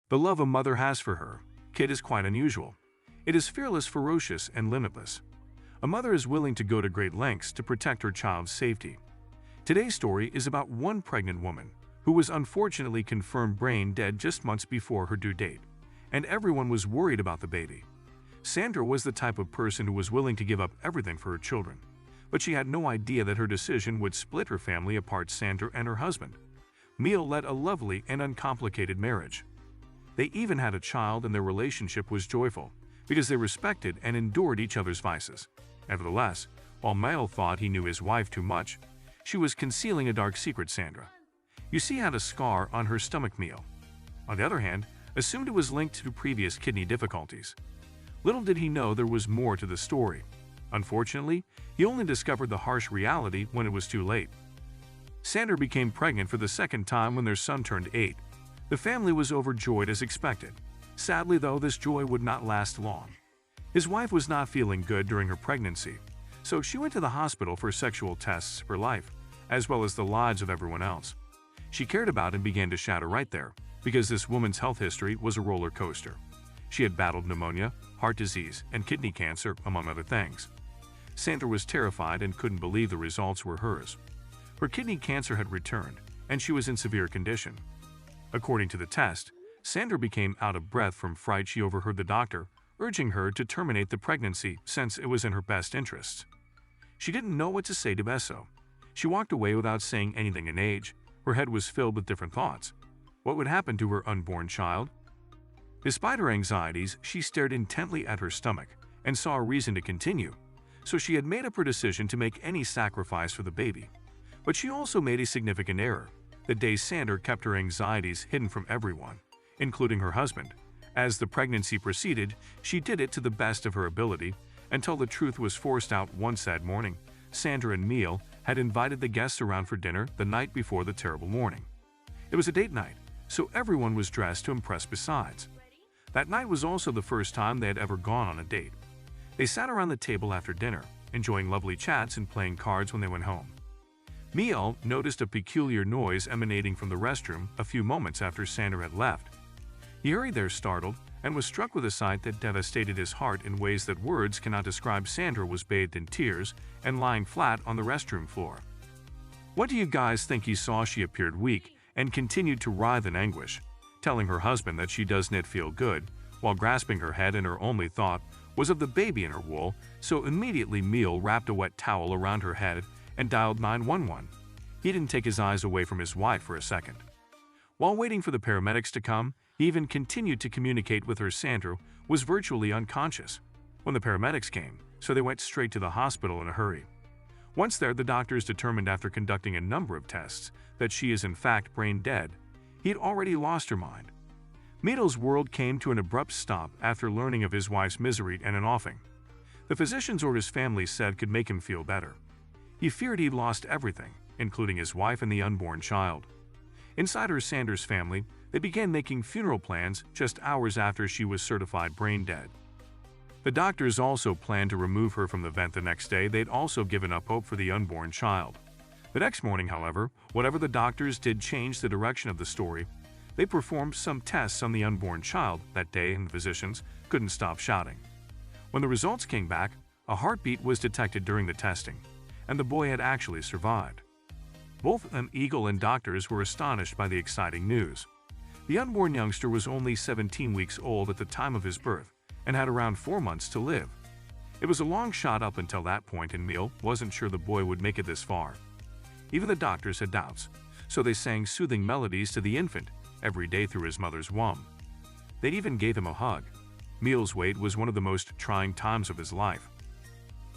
The love a mother has for her kid is quite unusual. It is fearless, ferocious, and limitless. A mother is willing to go to great lengths to protect her child's safety. Today's story is about one pregnant woman who was unfortunately confirmed brain dead just months before her due date, and everyone was worried about the baby. Sandra was the type of person who was willing to give up everything for her children, but she had no idea that her decision would split her family apart. Sandra and her husband, Emil, led a lovely and uncomplicated marriage. They even had a child, and their relationship was joyful because they respected and endured each other's vices. Nevertheless, while Emil thought he knew his wife too much, she was concealing a dark secret. Sandra, you see, had a scar on her stomach. Emil, on the other hand, assumed it was linked to previous kidney difficulties. Little did he know there was more to the story. Unfortunately, he only discovered the harsh reality when it was too late. Sandra became pregnant for the second time when their son turned 8. The family was overjoyed as expected. Sadly, though, this joy would not last long. His wife was not feeling good during her pregnancy, so she went to the hospital for sexual tests for life, as well as the lives of everyone else. She cared about and began to shatter right there, because this woman's health history was a roller coaster. She had battled pneumonia, heart disease, and kidney cancer, among other things. Sandra was terrified and couldn't believe the results were hers. Her kidney cancer had returned, and she was in severe condition. According to the test, Sandra became out of breath from fright. She overheard the doctor urging her to terminate the pregnancy since it was in her best interests. She didn't know what to say to Besso. She walked away without saying anything. In age, her head was filled with different thoughts. What would happen to her unborn child? Despite her anxieties, she stared intently at her stomach and saw a reason to continue, so she had made up her decision to make any sacrifice for the baby. But she also made a significant error. The day Sandra kept her anxieties hidden from everyone, including her husband. As the pregnancy proceeded, she did it to the best of her ability until the truth was forced out. One sad morning, Sandra and Emil had invited the guests around for dinner the night before the terrible morning. It was a date night, so everyone was dressed to impress. Besides, that night was also the first time they had ever gone on a date. They sat around the table after dinner, enjoying lovely chats and playing cards. When they went home, Emil noticed a peculiar noise emanating from the restroom a few moments after Sandra had left. He hurried there startled and was struck with a sight that devastated his heart in ways that words cannot describe. Sandra was bathed in tears and lying flat on the restroom floor. What do you guys think he saw? She appeared weak and continued to writhe in anguish, telling her husband that she does not feel good, while grasping her head, and her only thought was of the baby in her wool, so immediately Emil wrapped a wet towel around her head and dialed 911. He didn't take his eyes away from his wife for a second. While waiting for the paramedics to come, he even continued to communicate with her. Sandra was virtually unconscious when the paramedics came, so they went straight to the hospital in a hurry. Once there, the doctors determined after conducting a number of tests that she is in fact brain dead. He had already lost her mind. Emil's world came to an abrupt stop after learning of his wife's misery and an offing. The physicians or his family said could make him feel better. He feared he'd lost everything, including his wife and the unborn child. Inside her, Sandra's family, they began making funeral plans just hours after she was certified brain dead. The doctors also planned to remove her from the vent the next day. They'd also given up hope for the unborn child. The next morning, however, whatever the doctors did changed the direction of the story. They performed some tests on the unborn child that day, and the physicians couldn't stop shouting. When the results came back, a heartbeat was detected during the testing, and the boy had actually survived. Both Eagle and doctors were astonished by the exciting news. The unborn youngster was only 17 weeks old at the time of his birth and had around 4 months to live. It was a long shot up until that point, and Emil wasn't sure the boy would make it this far. Even the doctors had doubts, so they sang soothing melodies to the infant every day through his mother's womb. They even gave him a hug. Emil's wait was one of the most trying times of his life.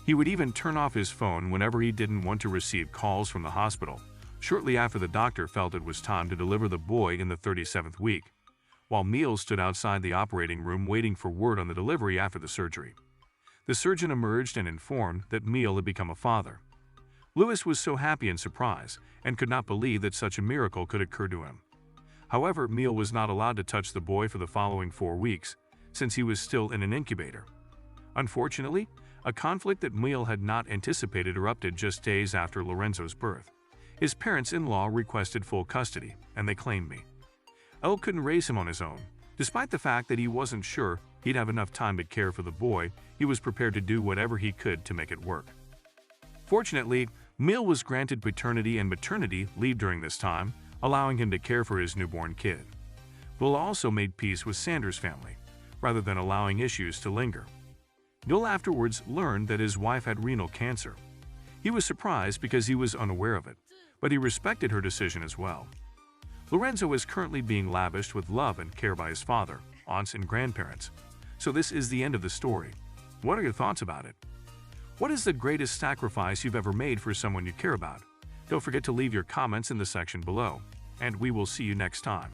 He would even turn off his phone whenever he didn't want to receive calls from the hospital. Shortly after, the doctor felt it was time to deliver the boy in the 37th week, while Emil stood outside the operating room waiting for word on the delivery after the surgery. The surgeon emerged and informed that Emil had become a father. Louis was so happy and surprised and could not believe that such a miracle could occur to him. However, Emil was not allowed to touch the boy for the following 4 weeks, since he was still in an incubator. Unfortunately, a conflict that Emil had not anticipated erupted just days after Lorenzo's birth. His parents-in-law requested full custody, and they claimed me. El couldn't raise him on his own, Despite the fact that he wasn't sure he'd have enough time to care for the boy, he was prepared to do whatever he could to make it work. Fortunately, Mill was granted paternity and maternity leave during this time, allowing him to care for his newborn kid. Will also made peace with Sanders' family, rather than allowing issues to linger. Bill afterwards learned that his wife had renal cancer. He was surprised because he was unaware of it, but he respected her decision as well. Lorenzo is currently being lavished with love and care by his father, aunts, and grandparents. So this is the end of the story. What are your thoughts about it? What is the greatest sacrifice you've ever made for someone you care about? Don't forget to leave your comments in the section below, and we will see you next time.